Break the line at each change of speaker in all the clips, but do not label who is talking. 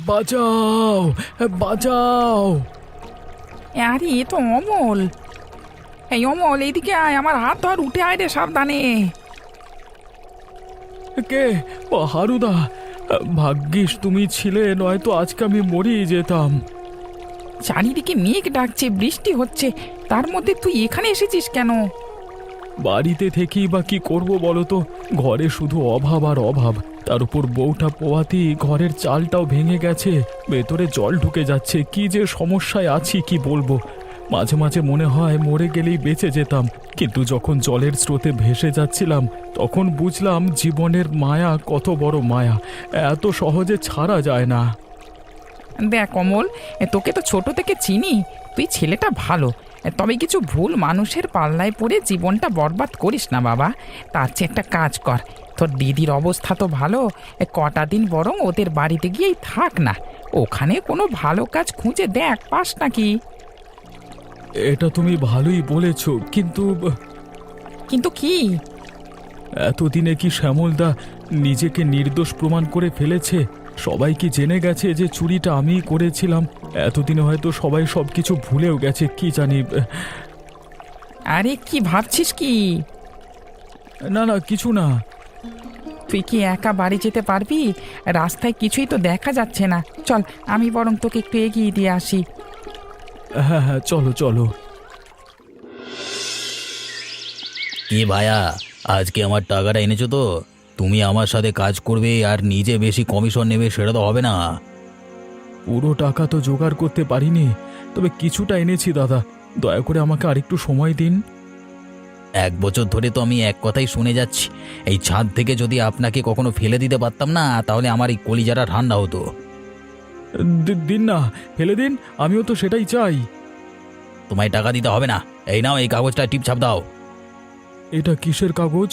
বাঁচাও, বাঁচাও।
আরে এ তো অমল। এই অমল, এইদিকে আয়, আমার হাত ধর, উঠে আয় রে, সাবধানে।
কে? ও হারুদা, ভাগ্যিস তুমি ছিলে, নয়তো আজকে আমি মরেই যেতাম।
চারিদিকে মেঘ ডাকছে, বৃষ্টি হচ্ছে, তার মধ্যে তুই এখানে এসেছিস কেন?
বাড়িতে থেকেই বা কি করবো বলো তো? ঘরে শুধু অভাব আর অভাব, তার উপর বউটা পোয়াতেই ঘরের চালটাও ভেঙে গেছে, ভেতরে জল ঢুকে যাচ্ছে। কি যে সমস্যায় আছি কি বলবো। মাঝে মাঝে মনে হয় মরে গেলেই বেঁচে যেতাম, কিন্তু যখন জলের স্রোতে ভেসে যাচ্ছিলাম তখন বুঝলাম জীবনের মায়া কত বড় মায়া, এত সহজে ছাড়া যায় না।
দেখ অমল, তোকে তো ছোট থেকে চিনি, তুই ছেলেটা ভালো, তবে কিছু ভুল মানুষের পাল্লায় পড়ে জীবনটা বরবাদ করিস না বাবা। তার চেয়ে একটা কাজ কর, তোর দিদির অবস্থা তো ভালো, কটা দিন বরং ওদের বাড়িতে গিয়েই থাক না। ওখানে কোনো ভালো কাজ খুঁজে দেখ, পাস নাকি?
এটা তুমি ভালোই বলেছ, কিন্তু
কিন্তু কি?
এতদিনে কি শ্যামলদা নিজেকে নির্দোষ প্রমাণ করে ফেলেছে? সবাই কি জেনে গেছে যে চুরিটা আমিই করেছিলাম? এতদিনে হয়তো সবাই সবকিছু ভুলেও গেছে, কি জানি।
আরে কি ভাবছিস কি?
না না, কিছু না।
তুই কি একা বাড়ি যেতে পারবি? রাস্তায় কিছুই তো দেখা যাচ্ছে না। চল, আমি বরং তোকে একটু এগিয়ে দিয়ে আসি।
হ্যাঁ হ্যাঁ, চলো চলো।
কি ভাইয়া, আজকে আমার টাকাটা এনেছো তো? তুমি আমার সাথে কাজ করবে আর নিজে বেশি কমিশন নেবে, সেটা তো হবে না।
পুরো টাকা তো জোগাড় করতে পারিনি, তবে কিছুটা এনেছি দাদা, দয়া করে আমাকে আরেকটু সময় দিন।
1 বছর ধরে তো আমি এক কথাই শুনে যাচ্ছি, এই ছাদ থেকে যদি আপনাকে কখনো ফেলে দিতে পারতাম না, তাহলে আমার এই কলিজাটা ঠান্ডা হতো।
দিন না, ফেলে দিন, আমিও তো সেটাই চাই।
তোমায় টাকা দিতে হবে না, এই নাও, এই কাগজটা টিপছাপ দাও।
এটা কিসের কাগজ?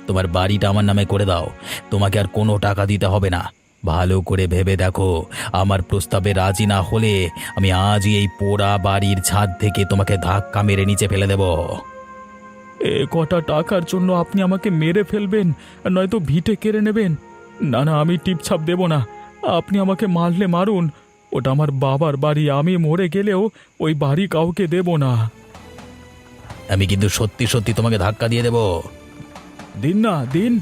তোমার বাড়িটা আমার নামে করে দাও, তোমাকে আর কোনো টাকা দিতে হবে না। ভালো করে ভেবে দেখো, আমার প্রস্তাবে রাজি না হলে আমি আজই এই পোড়া বাড়ির ছাদ থেকে তোমাকে ধাক্কা মেরে নিচে ফেলে দেব।
এ কটা টাকার জন্য আপনি আমাকে মেরে ফেলবেন, নয়তো ভিটে কেড়ে নেবেন? না না, আমি টিপছাপ দেব না। আপনি আমাকে মারলে মারুন, ওটা আমার বাবার বাড়ি, আমি মরে গেলেও ওই বাড়ি কাউকে দেব না।
আমি কিন্তু সত্যি সত্যি তোমাকে ধাক্কা দিয়ে দেব।
দিন না, দিন।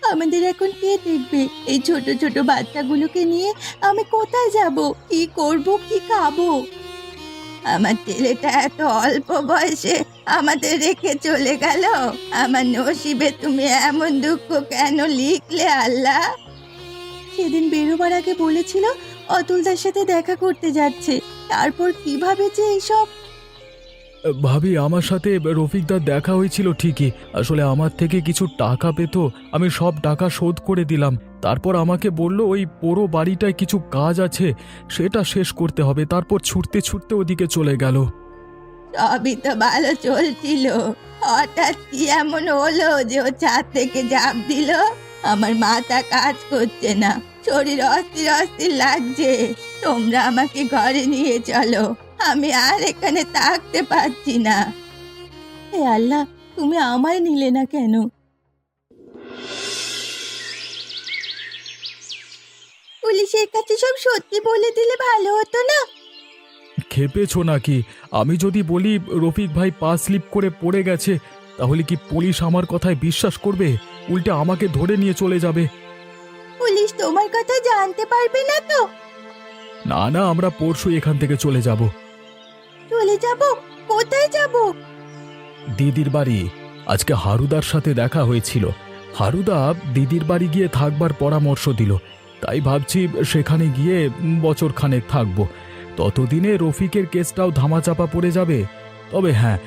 আমাদের এখন কে দেখবে? এই ছোট ছোট বাচ্চাগুলোকে নিয়ে আমি কোথায় যাব? কি করব, কি খাবো? আমার ছেলেটা এত অল্প বয়সে আমাদের রেখে চলে গেল। আমার নসিবে তুমি এমন দুঃখ কেন লিখলে আল্লাহ? সেদিন বেরোবার আগে বলেছিল অতুলদার সাথে দেখা করতে যাচ্ছে, তারপর কিভাবে যে এইসব।
ভাবি, আমার সাথে রফিকদার দেখা হয়েছিল ঠিকই, আসলে আমার থেকে কিছু টাকা পেত, আমি সব টাকা শোধ করে দিলাম। তারপর আমাকে বলল ওই পুরো বাড়িটায় কিছু কাজ আছে, সেটা শেষ করতে হবে, তারপর ছুটতে ছুটতে ওদিকে চলে গেল।
সবই তো ভালো চলছিল, হঠাৎ কি এমন হলো যে ও ছাদ থেকে ঝাঁপ দিল? আমার মাথা কাজ করছে না, শরীর অস্থির অস্থির লাগছে। তোমরা আমাকে ঘরে নিয়ে চলো, আমি আর এখানে থাকতে পারছি না। হে আল্লাহ, তুমি আমায় নিলে না কেন? পুলিশের কাছে সব সত্যি বলে দিলে ভালো হতো না?
খেপেছো নাকি? আমি যদি বলি রফিক ভাই পা স্লিপ করে পড়ে গেছে, তাহলে কি পুলিশ আমার কথায় বিশ্বাস করবে? উল্টে আমাকে ধরে নিয়ে চলে যাবে।
পুলিশ তোমার কথা জানতে পারবে না তো?
না না, আমরা পরশু এখান থেকে চলে যাব।
চলে যাব? কোথায় যাব?
দিদির বাড়ি। আজকে হারুদার সাথে দেখা হয়েছিল, হারুদা দিদির বাড়ি গিয়ে থাকবার পরামর্শ দিল, তাই ভাবছি সেখানে গিয়ে বছরখানেক থাকবো। ততদিনে রফিকের কেসটাও ধামাচাপা পড়ে যাবে। তবে হ্যাঁ,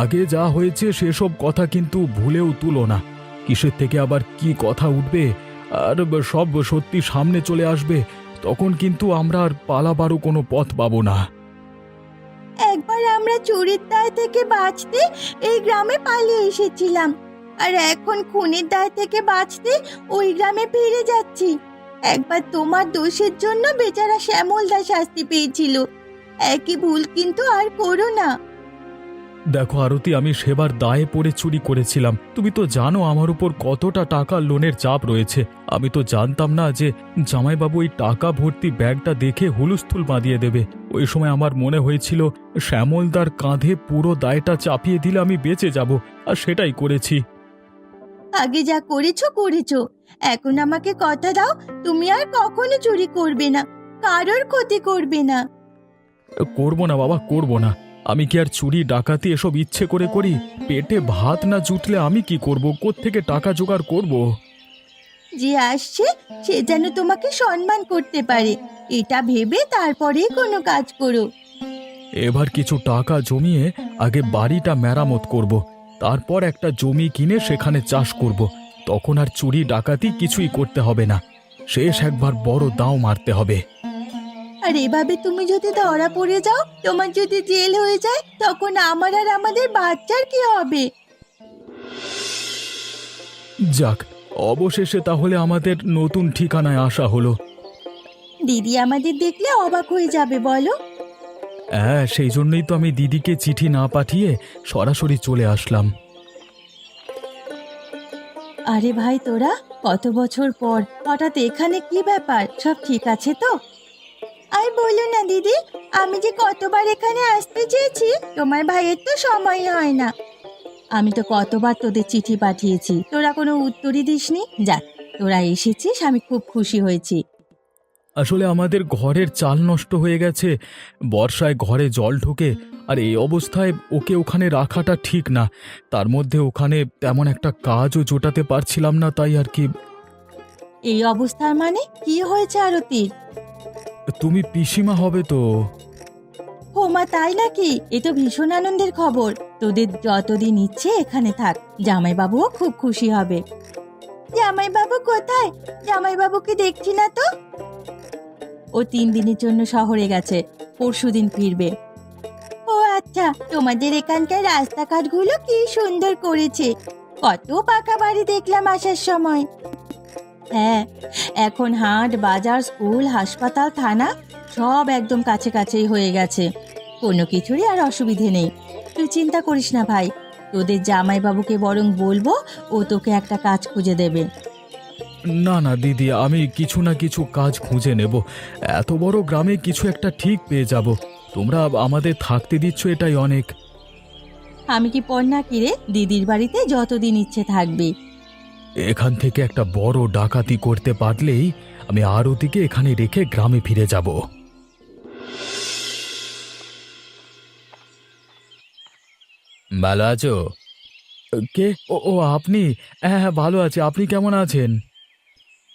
আগে যা হয়েছে সেসব কথা কিন্তু ভুলেও তুলো না। কিসের থেকে আবার কি কথা উঠবে, আর সব সত্যি সামনে চলে আসবে, তখন কিন্তু আমরা আর পালাবারও কোনো পথ পাবো না।
একবার আমরা চুরির দায় থেকে বাঁচতে এই গ্রামে পালিয়ে এসেছিলাম, আর এখন খুনের দায় থেকে বাঁচতে ওই গ্রামে ফিরে যাচ্ছি। একবার তোমার দোষের জন্য বেচারা শ্যামলদা শাস্তি পেয়েছিল, একই ভুল কিন্তু আর করো না।
দেখো আরতি, আমি সেবার দায়ে পড়ে চুরি করেছিলাম। তুমি তো জানো আমার উপর কতটা টাকা লোনের চাপ রয়েছে। আমি তো জানতাম না যে জামাইবাবু এই টাকা ভর্তি ব্যাগটা দেখে হুলুস্থুল বাঁধিয়ে দেবে। ওই সময় আমার মনে হয়েছিল শ্যামলদার কাঁধে পুরো দায়টা চাপিয়ে দিলে আমি বেঁচে যাব, আর সেটাই করেছি।
আগে যা করেছো করেছো, এখন আমাকে কথা দাও তুমি আর কখনো চুরি করবে না, কারোর ক্ষতি করবে না।
করব না বাবা, করব না। আমি কি আর চুরি ডাকাতি এসব ইচ্ছে করে করি? পেটে ভাত না জুটলে আমি কি করব? কোত্থেকে টাকা জোগাড় করব?
যে আসছে সে যেন তোমাকে সম্মান করতে পারে, এটা ভেবে তারপরেই কোনো কাজ করো।
এবার কিছু টাকা জমিয়ে আগে বাড়িটা মেরামত করব, তারপর একটা জমি কিনে সেখানে চাষ করব। তখন আর চুরি ডাকাতি কিছুই করতে হবে না। শেষ একবার বড় দাও মারতে হবে।
আর এভাবে তুমি যদি ধরা পড়ে যাও, তোমার যদি জেল হয়ে যায়, তখন আমার আর আমাদের বাচ্চার কি হবে?
যাক, অবশেষে তাহলে আমাদের নতুন ঠিকানায় আসা হলো।
দিদি আমাদের দেখলে অবাক হয়ে যাবে বলো।
হ্যাঁ, সেই জন্যই তো আমি দিদিকে চিঠি না পাঠিয়ে সরাসরি চলে আসলাম।
আরে ভাই, তোরা কত বছর পর হঠাৎ এখানে, কি ব্যাপার? সব ঠিক আছে তো? আর বলো না দিদি, আমি যে কতবার এখানে আসতে চেয়েছি, তোমার ভাইয়ের তো সময় হয় না। আমি তো কতবার তোদের চিঠি পাঠিয়েছি, তোরা কোনো উত্তরই দিসনি। যাক, তোরা এসেছিস, আমি খুব খুশি হয়েছি।
আসলে আমাদের ঘরের চাল নষ্ট হয়ে গেছে, বর্ষায় ঘরে জল ঢোকে, আর এই অবস্থায় ওকে ওখানে রাখাটা ঠিক না। তার মধ্যে ওখানে তেমন একটা কাজও জোটাতে পারছিলাম না, তাই আর কি।
এই অবস্থার মানে কি হয়েছে আরতি?
তুমি পিসিমা হবে তো?
ও মা, তাই নাকি? এ তো ভীষণ আনন্দের খবর। তোদের যতদিন ইচ্ছে এখানে থাক, জামাইবাবুও খুব খুশি হবে। জামাইবাবু কোথায়? জামাইবাবুকে দেখছি না তো। ও 3 দিনের জন্য শহরে গেছে, পরশুদিন ফিরবে। ও আচ্ছা, তোমাদের এখানকার রাস্তাঘাটগুলো কি সুন্দর করেছে, কত পাকা বাড়ি দেখলাম আসার সময়। হ্যাঁ, এখন হাট বাজার স্কুল হাসপাতাল থানা সব একদম কাছে কাছেই হয়ে গেছে, কোনো কিছুরই আর অসুবিধে নেই। তুই চিন্তা করিস না ভাই, তোদের জামাইবাবুকে বরং বলবো ও তোকে একটা কাজ খুঁজে দেবে।
না না দিদি, আমি কিছু না কিছু কাজ খুঁজে নেব। এত বড় গ্রামে কিছু একটা ঠিক পেয়ে যাব। তোমরা আমাদের থাকতে দিচ্ছ, এটাই অনেক।
আমি কি পর না কি রে? দিদির বাড়িতে যতদিন ইচ্ছে থাকবি।
এখান থেকে একটা বড় ডাকাতি করতে পারলেই আমি আরতিকে এখানে রেখে গ্রামে ফিরে যাব।
ভালো আছো?
কে? ও ও আপনি? হ্যাঁ হ্যাঁ, ভালো আছি। আপনি কেমন আছেন?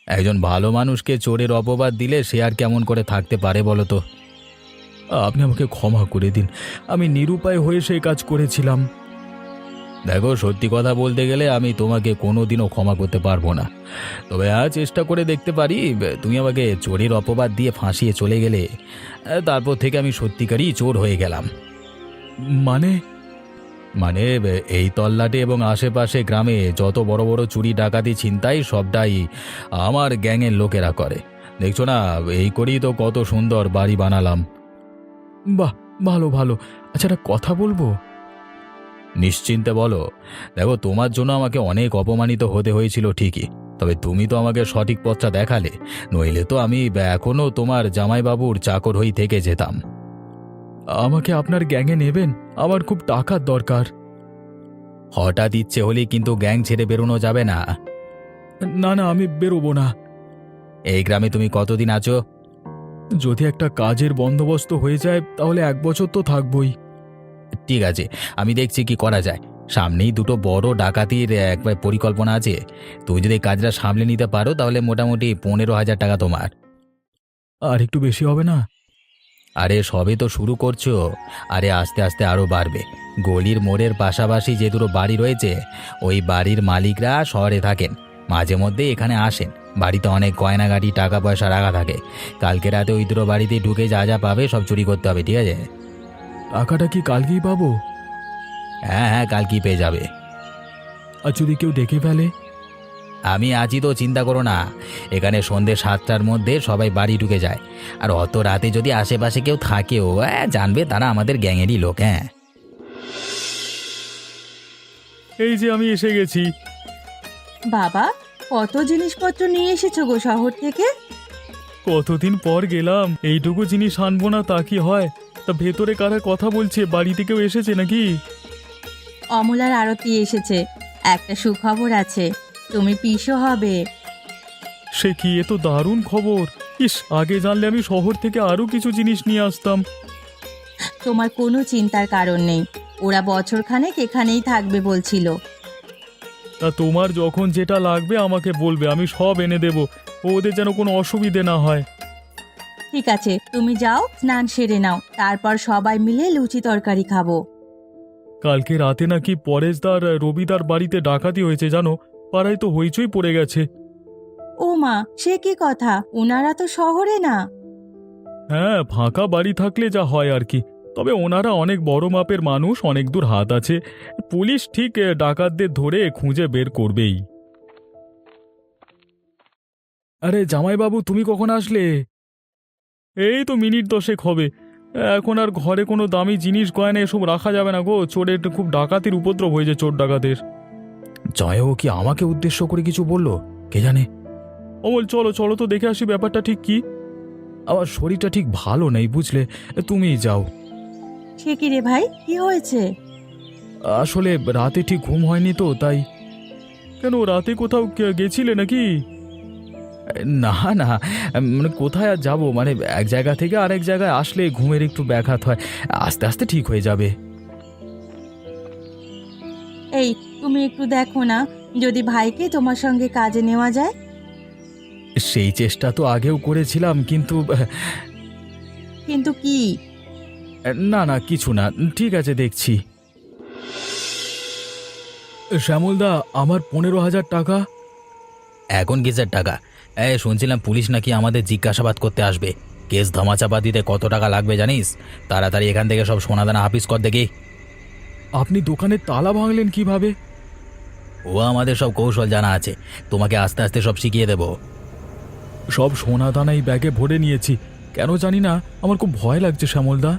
একজন ভালো মানুষকে চোরের অপবাদ দিলে সে আর কেমন করে থাকতে পারে বলো তো?
আপনি আমাকে ক্ষমা করে দিন, আমি নিরুপায় হয়ে সেই কাজ করেছিলাম।
দেখো, সত্যি কথা বলতে গেলে আমি তোমাকে কোনোদিনও ক্ষমা করতে পারবো না। তবে চেষ্টা করে দেখতে পারি। তুমি আমাকে চোরের অপবাদ দিয়ে ফাঁসিয়ে চলে গেলে, তারপর থেকে আমি সত্যিকারই চোর হয়ে গেলাম।
মানে?
মানে এই তল্লাটে এবং আশেপাশে গ্রামে যত বড় বড় চুরি ডাকাতি ছিনতাই সবটাই আমার গ্যাংয়ের লোকেরা করে। দেখছো না, এই করেই তো কত সুন্দর বাড়ি বানালাম।
বাহ, ভালো ভালো। আচ্ছা, একটা কথা বলবো?
নিশ্চিন্তে বলো। দেখো, তোমার জন্য আমাকে অনেক অপমানিত হতে হয়েছিল ঠিকই, তবে তুমি তো আমাকে সঠিক পথটা দেখালে, নইলে তো আমি এখনো তোমার জামাইবাবুর চাকর হয়েই থেকে যেতাম।
আমাকে আপনার গ্যাংয়ে নেবেন? আমার খুব টাকার দরকার।
হঠাৎ ইচ্ছে হলেই কিন্তু গ্যাং ছেড়ে বেরোনো যাবে না।
না না, আমি বেরোবো না।
এই গ্রামে তুমি কতদিন আছো?
যদি একটা কাজের বন্দোবস্ত হয়ে যায় তাহলে 1 বছর তো থাকবই।
ঠিক আছে, আমি দেখছি কি করা যায়। সামনেই দুটো বড় ডাকাতির একবার পরিকল্পনা আছে। তুমি যদি কাজটা সামলে নিতে পারো তাহলে মোটামুটি 15,000 টাকা তোমার।
আর একটু বেশি হবে না?
আরে সবে তো শুরু করছো, আরে আস্তে আস্তে আরও বাড়বে। গলির মোড়ের পাশাপাশি যে দুটো বাড়ি রয়েছে, ওই বাড়ির মালিকরা শহরে থাকেন, মাঝে মধ্যে এখানে আসেন। বাড়িতে অনেক গয়নাগাটি টাকা পয়সা রাখা থাকে। কালকে রাতে ওই দুটো বাড়িতে ঢুকে যা যা পাবে সব চুরি করতে হবে, ঠিক আছে?
টাকাটা কি কালকেই পাবো?
হ্যাঁ হ্যাঁ, কালকেই পেয়ে যাবে।
আর যদি কেউ ডেকে ফেলে?
আমি আছি তো, চিন্তা করো না। এখানে সন্ধ্যে 7টার মধ্যে সবাই বাড়ি ঢুকে যায়। আর অত রাতে যদি আশেপাশে কেউ থাকেও, জানবে তারা আমাদের গ্যাংয়েরই লোক। হ্যাঁ,
এই যে আমি এসে গেছি।
বাবা, কত জিনিসপত্র নিয়ে এসেছো গো শহর থেকে?
কতদিন পর গেলাম, এইটুকু জিনিস আনবো না তা কি হয়? তা ভেতরে কারা কথা বলছে? বাড়িতে কেউ এসেছে নাকি?
অমলার আরতি এসেছে। একটা সুখবর আছে, তুমি পিসো হবে।
সে কি, এ তো দারুণ খবর! ইস, আগে জানলে আমি শহর থেকে আরো কিছু জিনিস নিয়ে আসতাম।
তোমার কোনো চিন্তার কারণ নেই, ওরা বছরখানেক এখানেই থাকবে বলছিল।
তা তোমার যখন যেটা লাগবে আমাকে বলবে, আমি সব এনে দেব। ওদের যেন কোনো অসুবিধে না হয়।
ঠিক আছে, তুমি যাও, স্নান সেরে নাও, তারপর সবাই মিলে লুচি তরকারি খাবো।
কালকে রাতে নাকি পরেশদার রবিদার বাড়িতে ডাকাতি হয়েছে জানো? পাড়ায় তো হইচই পড়ে গেছে।
ও মা, সে কি কথা? ওনারা তো শহরে না।
হ্যাঁ, ফাঁকা বাড়ি থাকলে যা হয় আর কি। তবে ওনারা অনেক বড় মাপের মানুষ, অনেক দূর হাত আছে। পুলিশ ঠিক ডাকাতদের ধরে খুঁজে বের করবেই। আরে জামাইবাবু, তুমি কখন আসলে? এই তো মিনিট 10 হবে। এখন আর ঘরে কোনো দামি জিনিস গয়না এসব রাখা যাবে না গো, চোরের খুব ডাকাতির উপদ্রব হয়েছে, চোর ডাকাতের। জয়ও কি আমাকে উদ্দেশ্য করে কিছু বললো কে জানে? অমল, চলো চলো তো দেখে আসি ব্যাপারটা ঠিক কি। আমার শরীরটা ঠিক ভালো নেই বুঝলে, তুমিই যাও।
সে কি রে ভাই, কি হয়েছে?
আসলে রাতে ঠিক ঘুম হয়নি তো তাই। কেন, রাতে কোথাও গেছিলে নাকি? না না, মানে কোথায় আর যাবো, মানে এক জায়গা থেকে আরেক জায়গায় আসলে ঘুমের একটু ব্যাঘাত হয়। আস্তে আস্তে ঠিক হয়ে যাবে।
এই, তুমি একটু দেখো না, যদি ভাইকে তোমার সঙ্গে কাজে নেওয়া যায়।
সেই চেষ্টা তো আগেও করেছিলাম, কিন্তু
কিন্তু কি?
না না, কিছু না, ঠিক আছে দেখছি। শ্যামলদা, আমার 15,000 টাকা।
এখন কিসের টাকা? শুনছিলাম পুলিশ নাকি আমাদের জিজ্ঞাসাবাদ করতে আসবে। কেস ধামাচাপা দিতে কত টাকা লাগবে জানিস? তাড়াতাড়ি এখান থেকে সব সোনাদানা হাফিস কর দেখি।
আপনি দোকানের তালা ভাঙলেন কিভাবে?
ও আমাদের সব কৌশল জানা আছে, তোমাকে আস্তে আস্তে সব শিখিয়ে দেব।
সব সোনা দানা এই ব্যাগে ভরে নিয়েছি, কেন জানি না আমার খুব ভয় লাগছে শ্যামলদা।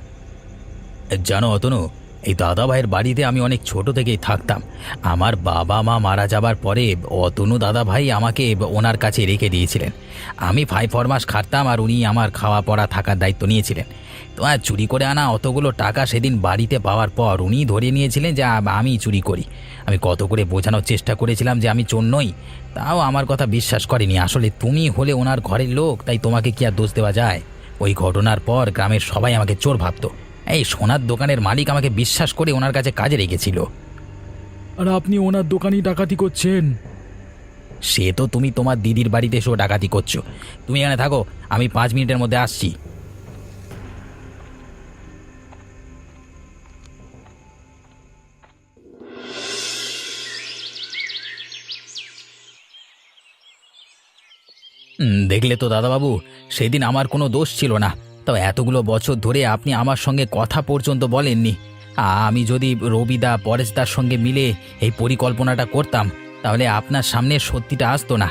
জানো অতনু, এই দাদা ভাইয়ের বাড়িতে আমি অনেক ছোট থেকেই থাকতাম। আমার বাবা মা মারা যাবার পরে অতনু দাদা ভাই আমাকে ওনার কাছে রেখে দিয়েছিলেন। আমি 5-4 মাস খাটতাম আর উনি আমার খাওয়া পড়া থাকার দায়িত্ব নিয়েছিলেন। তো চুরি করে আনা অতগুলো টাকা সেদিন বাড়িতে পাওয়ার পর উনি ধরে নিয়েছিলেন যে আমি চুরি করি। আমি কত করে বোঝানোর চেষ্টা করেছিলাম যে আমি চোর নই, তাও আমার কথা বিশ্বাস করেনি। আসলে তুমি হলে ওনার ঘরের লোক, তাই তোমাকে কি আর দোষ দেওয়া যায়? ওই ঘটনার পর গ্রামের সবাই আমাকে চোর ভাবত। এই সোনার দোকানের মালিক আমাকে বিশ্বাস করে ওনার কাছে কাজে রেখেছিল।
আর আপনি ওনার দোকানেই ডাকাতি করছেন?
সে তো তুমি তোমার দিদির বাড়িতে এসেও ডাকাতি করছো। তুমি এখানে থাকো, আমি 5 মিনিটের মধ্যে আসছি। দেখলে তো দাদাবাবু, সেদিন আমার কোনো দোষ ছিল না। তো এতগুলো বছর ধরে আপনি আমার সঙ্গে কথা পর্যন্ত বলেননি। আমি যদি রবিদা পরেশদার সঙ্গে মিলে এই পরিকল্পনাটা করতাম, তাহলে আপনার সামনে সত্যিটা আসতো না।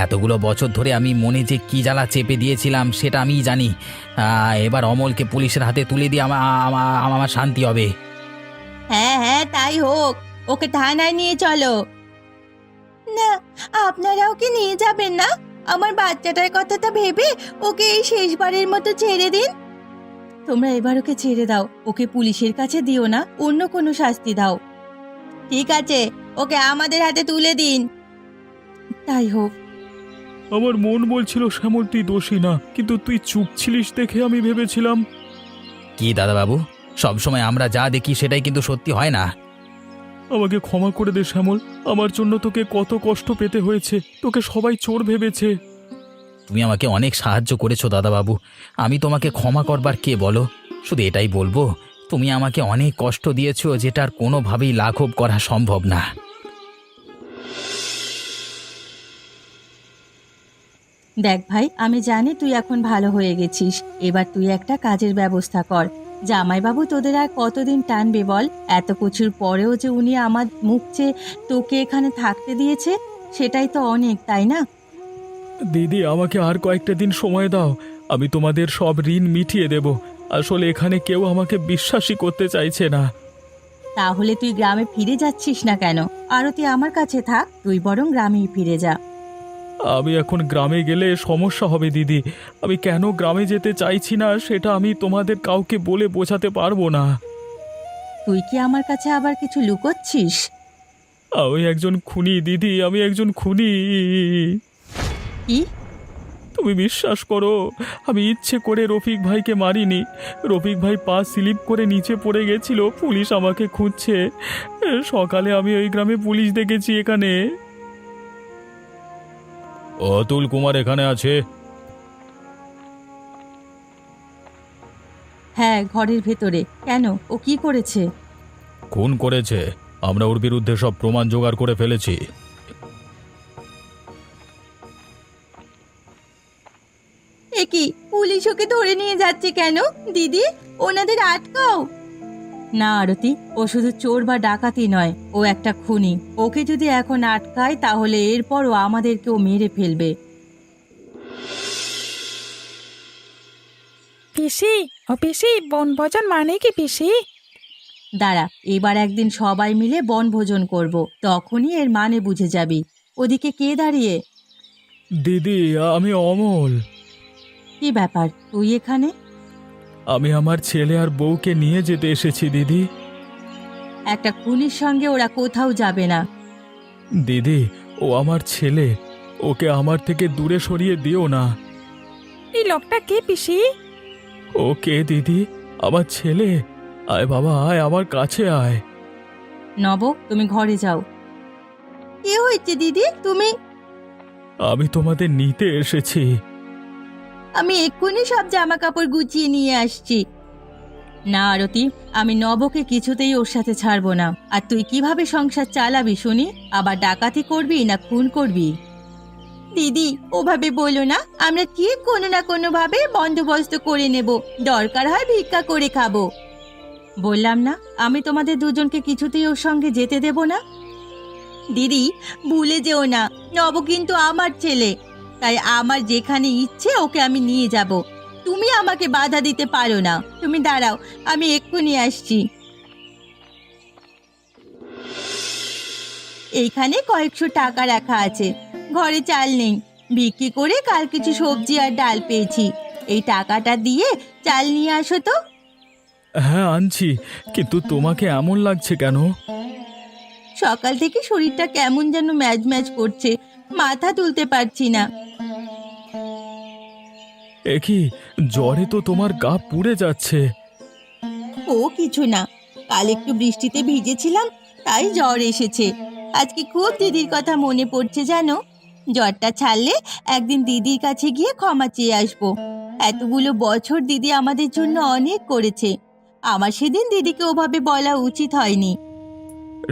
এতগুলো বছর ধরে আমি মনে যে কি জ্বালা চেপে দিয়েছিলাম সেটা আমিই জানি। এবার অমলকে পুলিশের হাতে তুলে দিয়ে আমার শান্তি হবে।
হ্যাঁ হ্যাঁ, তাই হোক, ওকে থানায় নিয়ে চলো। না, আপনারা ওকে নিয়ে যাবেন না। আমার বাচ্চাটার কথাটা ভেবে ওকে এই শেষবারের মতো ছেড়ে দিন। তোমরা এবার ওকে ছেড়ে দাও, ওকে পুলিশের কাছে দিও না, অন্য কোনো শাস্তি দাও। ঠিক আছে, ওকে আমাদের হাতে তুলে দিন। তাই হোক।
আমার মন বলছিল শ্যামল তুই দোষী না, কিন্তু তুই চুপ ছিলিস দেখে আমি ভেবেছিলাম।
কি দাদাবাবু, সবসময় আমরা যা দেখি সেটাই কিন্তু সত্যি হয় না।
আমাকে ক্ষমা করে দে শ্যামল, আমার জন্য তোকে কত কষ্ট পেতে হয়েছে, তোকে সবাই চোর ভেবেছে।
তুমি আমাকে অনেক সাহায্য করেছো দাদাবাবু, আমি তোমাকে ক্ষমা করবার কে বলো? শুধু এটাই বলবো, তুমি আমাকে অনেক কষ্ট দিয়েছো, যেটার কোনোভাবেই লাঘব করা সম্ভব না।
দেখ ভাই, আমি জানি তুই এখন ভালো হয়ে গেছিস। এবার তুই একটা কাজের ব্যবস্থা কর। জামাইবাবু তোদের আর কতদিন টানবে বল? এত কিছুর পরেও যে উনি আমার মুখ চেয়ে তোকে এখানে থাকতে দিয়েছে, সেটাই তো অনেক, তাই না?
দিদি, আমাকে আর কয়েকটা দিন সময় দাও, আমি তোমাদের সব ঋণ মিটিয়ে দেব। আসলে এখানে কেউ আমাকে বিশ্বাসই করতে চাইছে না।
তাহলে তুই গ্রামে ফিরে যাচ্ছিস না কেন? আরতি আমার কাছে থাক, তুই বরং গ্রামেই ফিরে যা।
আমি এখন গ্রামে গেলে সমস্যা হবে দিদি। আমি কেন গ্রামে যেতে চাইছি না সেটা আমি তোমাদের কাউকে বলে বোঝাতে পারবো না।
তুই কি আমার কাছে আবার কিছু লুকোচ্ছিস?
আমি একজন খুনি দিদি, আমি একজন খুনি।
কি?
তুমি বিশ্বাস করো, আমি ইচ্ছে করে রফিক ভাইকে মারিনি। রফিক ভাই পা স্লিপ করে নিচে পড়ে গেছিল, পুলিশ আমাকে খুঁজছে। সকালে আমি ওই গ্রামে পুলিশ দেখেছি। এখানে অতুল কুমার এখানে আছে?
হ্যাঁ, ঘরের ভেতরে। কেন, ও কি করেছে?
খুন করেছে। আমরা ওর বিরুদ্ধে সব প্রমাণ জোগাড় করে ফেলেছি।
এ কি, পুলিশ ওকে ধরে নিয়ে যাচ্ছে কেন? দিদি, ওনাদের আটকাও। না আরতি, ও শুধু চোর বা ডাকাতি নয়, ও একটা খুনি। ওকে যদি এখন আটকায় তাহলে এরপর ও আমাদেরকেও মেরে ফেলবে।
পিসি, ও পিসি, বনভোজন মানে কি পিসি?
দাঁড়া, এবার একদিন সবাই মিলে বনভোজন করব, তখনই এর মানে বুঝে যাবি। ওদিকে কে দাঁড়িয়ে?
দিদি, আমি অমল।
কি ব্যাপার, তুই এখানে?
আমি আমার ছেলে আর বউকে নিয়ে যেতে এসেছি দিদি।
একটা খুনির সঙ্গে ওরা কোথাও যাবে না।
দিদি, ও আমার ছেলে, ওকে আমার থেকে দূরে সরিয়ে দিও না।
এই লোকটা কে পিসি?
ও কে দিদি? আমার ছেলে। আয় বাবা, আয় আমার কাছে আয়।
নব, তুমি ঘরে যাও। কি হয়েছে দিদি? তুমি?
আমি তোমাদের নিতে এসেছি।
আমি এক্ষুনি সব জামা কাপড় গুছিয়ে নিয়ে আসছি। না আরতি, আমি নবকে কিছুতেই ওর সাথে ছাড়বো না। আর তুই কিভাবে সংসার চালাবি শুনি? আবার ডাকাতি করবি না খুন করবি? দিদি, ওভাবে বলো না। আমরা ঠিক কোনো না কোনো ভাবে বন্দোবস্ত করে নেব, দরকার হয় ভিক্ষা করে খাবো। বললাম না, আমি তোমাদের দুজনকে কিছুতেই ওর সঙ্গে যেতে দেব না। দিদি, ভুলে যেও না, নব কিন্তু আমার ছেলে। তাই আমার যেখানে ইচ্ছে ওকে আমি নিয়ে যাব। তুমি আমাকে বাধা দিতে পারো না। তুমি দাঁড়াও, আমি এক্ষুনি আসছি। এইখানে কয়েকশো টাকা রাখা আছে। ঘরে চাল নেই, বিক্রি করে কাল কিছু সবজি আর ডাল পেয়েছি। এই টাকাটা দিয়ে চাল নিয়ে আসো তো।
হ্যাঁ, আনছি। কিন্তু তোমাকে এমন লাগছে কেন?
সকাল থেকে শরীরটা কেমন যেন ম্যাজ ম্যাজ করছে, মাথা তুলতে পারছি না।
এ কি, জ্বরে তো তোমার গা পুড়ে যাচ্ছে।
ও কিছু না, কাল একটু বৃষ্টিতে ভিজেছিলাম, তাই জ্বর এসেছে। আজকে খুব দিদির কথা মনে পড়ছে জানো। জ্বরটা ছাড়লে একদিন দিদির কাছে গিয়ে ক্ষমা চেয়ে আসবো। এতগুলো বছর দিদি আমাদের জন্য অনেক করেছে। আমার সেদিন দিদিকে ওভাবে বলা উচিত হয়নি।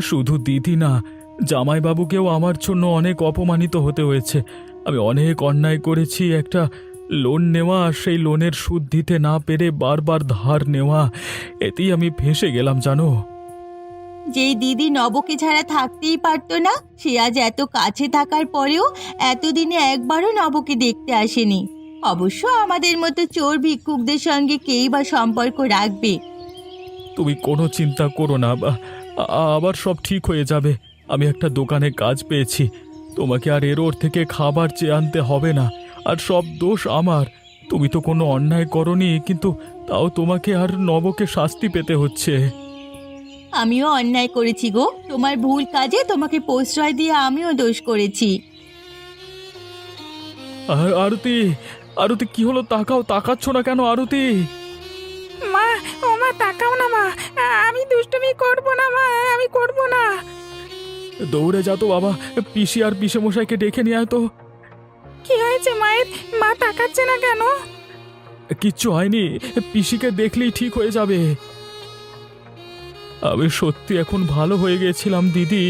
শুধু দিদি না, জামাইবাবুকেও আমার জন্য অনেক অপমানিত হতে হয়েছে। আমি অনেক অন্যায় করেছি। একটা লোন নেওয়া, সেই লোনের সুদ দিতে না পেরে বারবার ধার নেওয়া, এতেই আমি ফেঁসে গেলাম জানো।
যেই দিদি নবকে ছাড়া থাকতেই পারতো না, সে আজ এত কাছে থাকার পরেও এতদিনে একবারও নবকে দেখতে আসেনি। অবশ্য আমাদের মতো চোর ভিক্ষুকদের সঙ্গে কেই বা সম্পর্ক রাখবে।
তুমি কোনো চিন্তা করো না, আবার সব ঠিক হয়ে যাবে। আমি একটা দোকানে কাজ পেয়েছি। তোমাকে আর এর ওর থেকে খাবার চেয়ে আনতে হবে না। আর সব দোষ আমার। তুমি তো কোনো অন্যায় করনি, কিন্তু তাও তোমাকে আর নবকে শাস্তি পেতে হচ্ছে।
আমিও অন্যায় করেছি গো, তোমার ভুল কাজে তোমাকে প্রশ্রয় দিয়ে আমিও দোষ করেছি।
আর আরতি, আরতি কি হলো? তাকাচ্ছ না কেন আরতি?
মা, ও মা, তাকাও না মা। আমি দুষ্টুমি করব না মা, আমি করব না।
দৌড়ে যা তো বাবা, পিসি আর পিসে মশাইকে ডেকে নিয়ে আয় তো।
কি হয়েছে মায়ের? মা তাকাচ্ছে না কেন?
কিচ্ছু হয়নি, পিসিকে দেখলেই ঠিক হয়ে যাবে। আমি সত্যি এখন ভালো হয়ে গেছিলাম দিদি।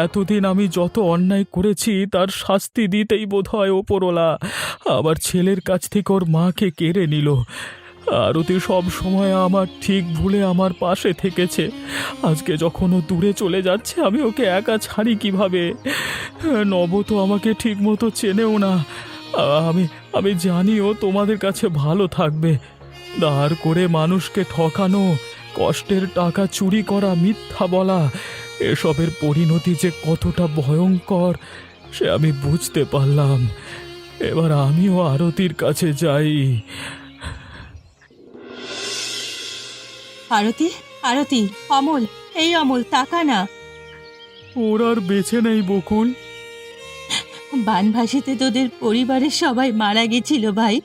এতদিন আমি যত অন্যায় করেছি তার শাস্তি দিতেই বোধহয় ওপরওয়ালা আমার ছেলের কাছ থেকে ওর মাকে কেড়ে নিল। আরতি সব সময় আমার ঠিক ভুলে আমার পাশে থেকেছে। আজকে যখন ও দূরে চলে যাচ্ছে আমি ওকে একা ছাড়ি কিভাবে? নব তো আমাকে ঠিক মতো চেনেও না। আমি আমি জানি ও তোমাদের কাছে ভালো থাকবে। ধার করে মানুষকে ঠকানো কষ্টের টাকা চুরি করা, মিথ্যা বলা, এসবের পরিণতি যে কতটা ভয়ঙ্কর সে আমি বুঝতে পারলাম। এবার আমিও আরতির কাছে যাই।
আরতি, আরতি, অমল, এই অমল, তাকা না।
ওর আর বেঁচে নেই বকুল।
বানভাসিতে তোদের পরিবারের সবাই মারা গেছিল ভাই।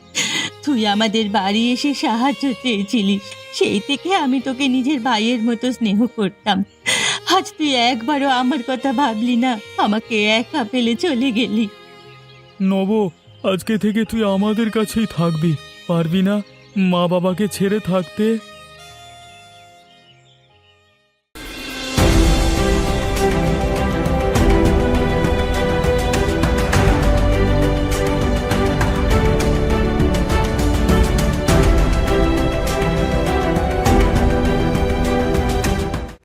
তুই আমাদের বাড়ি এসে সাহায্য চেয়েছিলিস, সেই থেকে আমি তোকে নিজের ভাইয়ের মতো স্নেহ করতাম। আজ তুই একবারও আমার কথা ভাবলি না, আমাকে একা ফেলে চলে গেলি।
নব, আজকে থেকে তুই আমাদের কাছেই থাকবি, পারবি না মা বাবাকে ছেড়ে থাকতে?